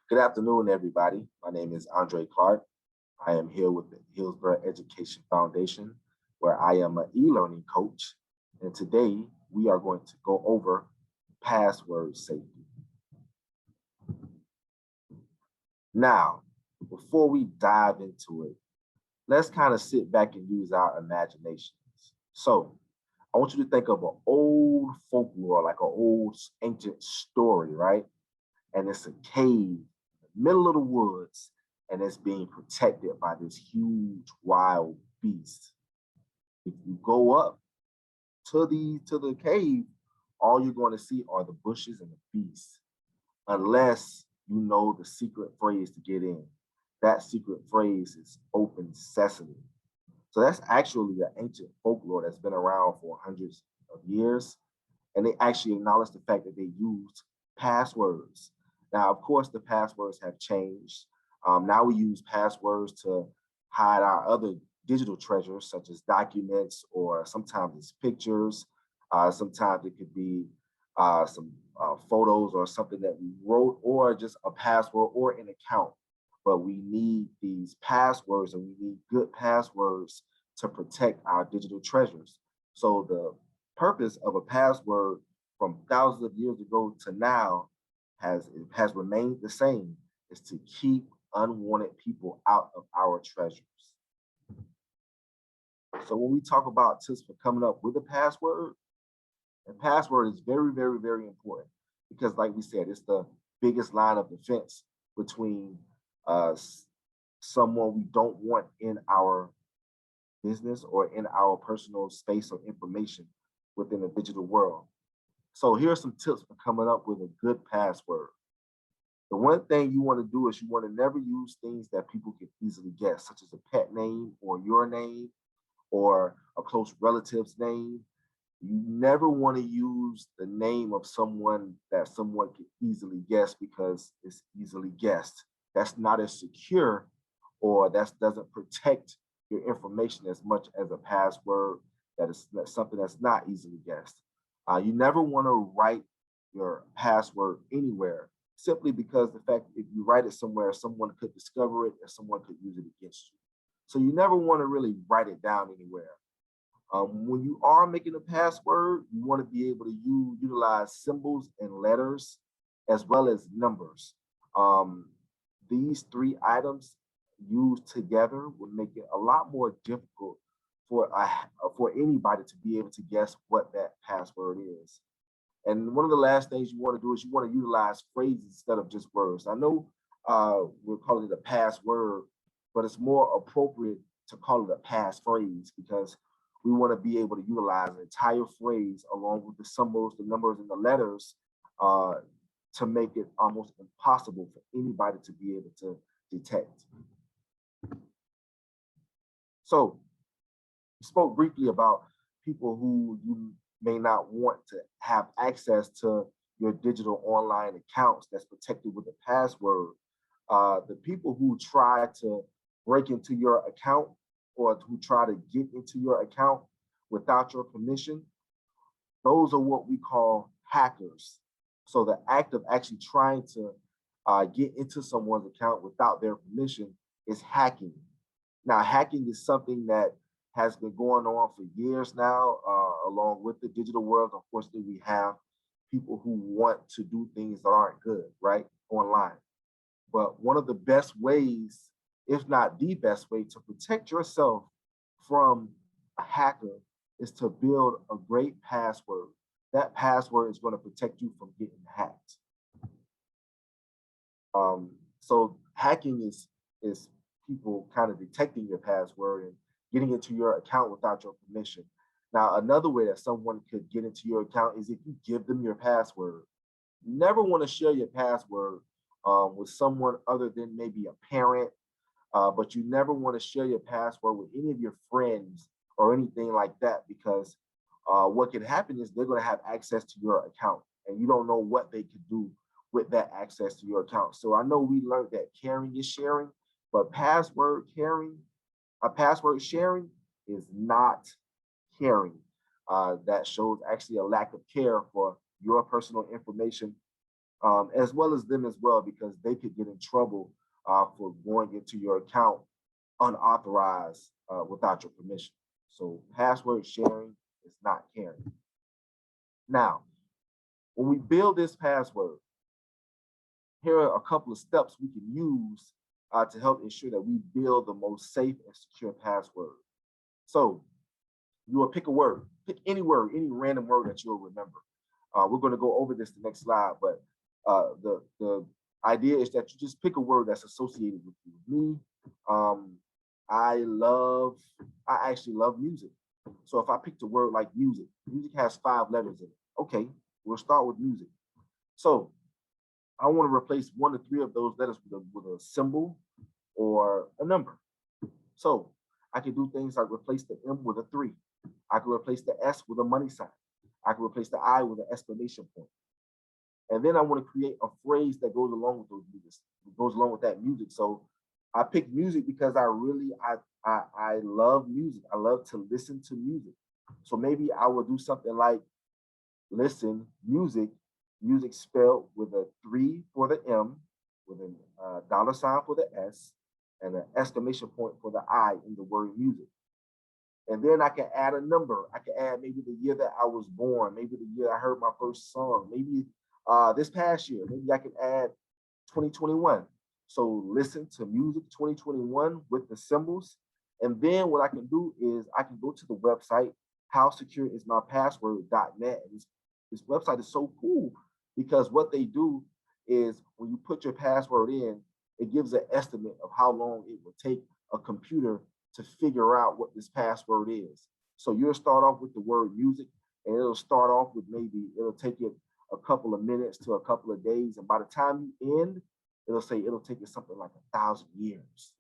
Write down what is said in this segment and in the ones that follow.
Good afternoon, everybody. My name is Andre Clark. I am here with the Hillsborough Education Foundation, where I am an e-learning coach. And today we are going to go over password safety. Now, before we dive into it, let's kind of sit back and use our imaginations. So I want you to think of an old folklore, like an old ancient story, right? And it's a cave in the middle of the woods, and it's being protected by this huge wild beast. If you go up to the cave, all you're going to see are the bushes and the beast, unless you know the secret phrase to get in. That secret phrase is open sesame. So that's actually an ancient folklore that's been around for hundreds of years. And they actually acknowledge the fact that they used passwords. Now, of course, the passwords have changed. Now we use passwords to hide our other digital treasures, such as documents, or sometimes it's pictures. Sometimes it could be some photos or something that we wrote, or just a password or an account. But we need these passwords, and we need good passwords to protect our digital treasures. So the purpose of a password from thousands of years ago to now has remained the same, is to keep unwanted people out of our treasures. So when we talk about tips for coming up with a password is very, very, very important, because like we said, it's the biggest line of defense between uh, someone we don't want in our business or in our personal space or information within the digital world. So here are some tips for coming up with a good password. The one thing you want to do is you want to never use things that people can easily guess, such as a pet name or your name or a close relative's name. You never want to use the name of someone that someone can easily guess, because it's easily guessed. That's not as secure, or that doesn't protect your information as much as a password that is something that's not easily guessed. You never want to write your password anywhere, simply because the fact if you write it somewhere, someone could discover it and someone could use it against you. So you never want to really write it down anywhere. When you are making a password, you want to be able to utilize symbols and letters as well as numbers. Um, these three items used together would make it a lot more difficult for anybody to be able to guess what that password is. And one of the last things you want to do is you want to utilize phrases instead of just words. I know we're calling it a password, but it's more appropriate to call it a passphrase, because we want to be able to utilize an entire phrase along with the symbols, the numbers, and the letters uh, to make it almost impossible for anybody to be able to detect. So we spoke briefly about people who you may not want to have access to your digital online accounts that's protected with a password. The people who try to break into your account, or who try to get into your account without your permission, those are what we call hackers. So the act of actually trying to get into someone's account without their permission is hacking. Now, hacking is something that has been going on for years now, along with the digital world. Unfortunately, we have people who want to do things that aren't good, right, online. But one of the best ways, if not the best way, to protect yourself from a hacker is to build a great password. That password is going to protect you from getting hacked. So hacking is people kind of detecting your password and getting into your account without your permission. Now, another way that someone could get into your account is if you give them your password. You never want to share your password with someone other than maybe a parent, but you never want to share your password with any of your friends or anything like that, because what can happen is they're going to have access to your account, and you don't know what they could do with that access to your account. So I know we learned that caring is sharing, but password sharing is not caring. That shows actually a lack of care for your personal information as well as them as well, because they could get in trouble for going into your account unauthorized without your permission. So password sharing is not caring. Now, when we build this password, here are a couple of steps we can use to help ensure that we build the most safe and secure password. So you will pick a word, pick any word, any random word that you'll remember. We're going to go over this the next slide, but the idea is that you just pick a word that's associated with you. Me, I actually love music. So if I picked a word like music, music has 5 letters in it. Okay, we'll start with music. So I want to replace 1 to 3 of those letters with a symbol or a number. So I can do things like replace the M with a 3. I can replace the S with a money sign. I can replace the I with an exclamation point. And then I want to create a phrase that goes along with those music, goes along with that music. So I picked music because I love music. I love to listen to music. So maybe I will do something like listen music, music spelled with a 3 for the M, with a dollar sign for the S, and an exclamation point for the I in the word music. And then I can add a number. I can add maybe the year that I was born, maybe the year I heard my first song, maybe this past year, maybe I can add 2021. So listen to music 2021 with the symbols. And then what I can do is I can go to the website, howsecureismypassword.net. And this website is so cool because what they do is when you put your password in, it gives an estimate of how long it will take a computer to figure out what this password is. So you'll start off with the word music, and it'll start off with maybe it'll take it a couple of minutes to a couple of days. And by the time you end, it'll say it'll take you something like 1,000 years.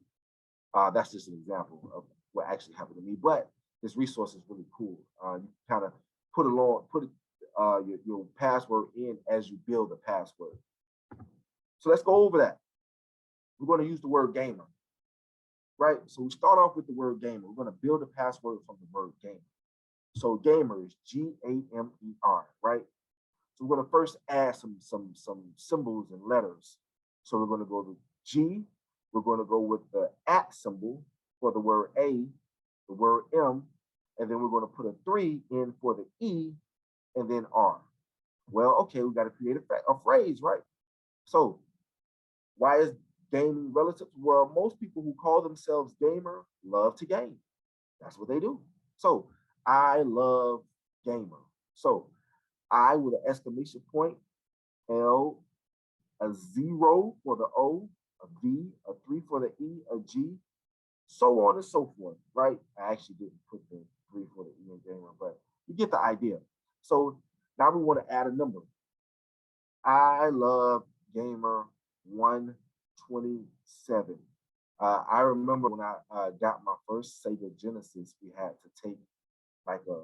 That's just an example of what actually happened to me. But this resource is really cool. You kind of put your password in as you build a password. So let's go over that. We're going to use the word gamer, right? So we start off with the word gamer. We're going to build a password from the word gamer. So gamer is Gamer, right? So we're going to first add some symbols and letters. So we're going to go to G. We're going to go with the @ symbol for the word A, the word M, and then we're going to put a 3 in for the E, and then R. Well, okay, we got to create a phrase, right? So why is gaming relative? Well, most people who call themselves gamer love to game. That's what they do. So I love gamer. So I with an exclamation point, L, a 0 for the O, a V, a 3 for the E, a G, so on and so forth, right? I actually didn't put the 3 for the E in gamer, but you get the idea. So now we want to add a number. I love gamer 127. I remember when I got my first Sega Genesis, we had to take it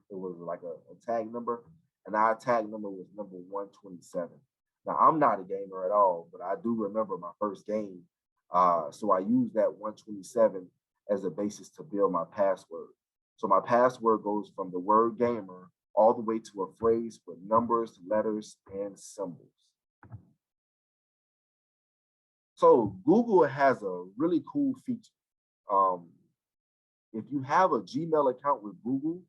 was like a tag number, and our tag number was number 127. Now, I'm not a gamer at all, but I do remember my first game. So I used that 127 as a basis to build my password. So my password goes from the word gamer all the way to a phrase with numbers, letters, and symbols. So Google has a really cool feature. If you have a Gmail account with Google,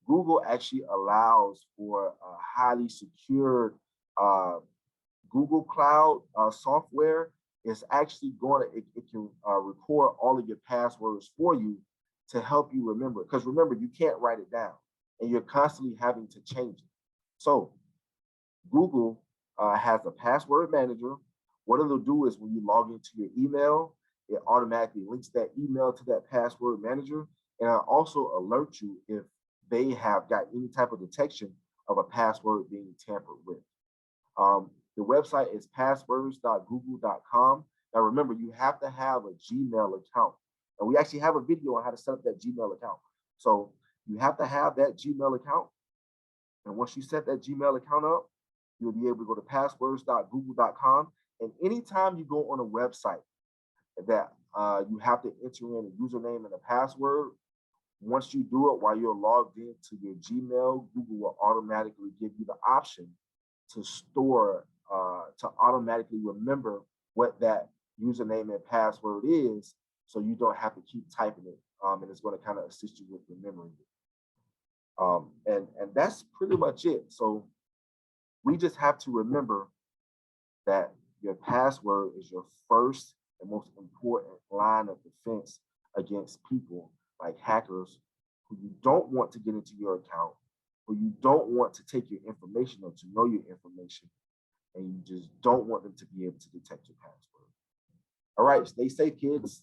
Google actually allows for a highly secured Google Cloud software. Is actually it can record all of your passwords for you to help you remember. Because remember, you can't write it down and you're constantly having to change it. So Google has a password manager. What it'll do is when you log into your email, it automatically links that email to that password manager, and it'll also alert you if they have got any type of detection of a password being tampered with. The website is passwords.google.com. Now remember, you have to have a Gmail account. And we actually have a video on how to set up that Gmail account. So you have to have that Gmail account. And once you set that Gmail account up, you'll be able to go to passwords.google.com. And anytime you go on a website that you have to enter in a username and a password, once you do it while you're logged into your Gmail, Google will automatically give you the option to store to automatically remember what that username and password is, so you don't have to keep typing it. And it's going to kind of assist you with remembering it. And that's pretty much it. So we just have to remember that your password is your first and most important line of defense against people like hackers who you don't want to get into your account, who you don't want to take your information or to know your information, and you just don't want them to be able to detect your password. All right, stay safe, kids.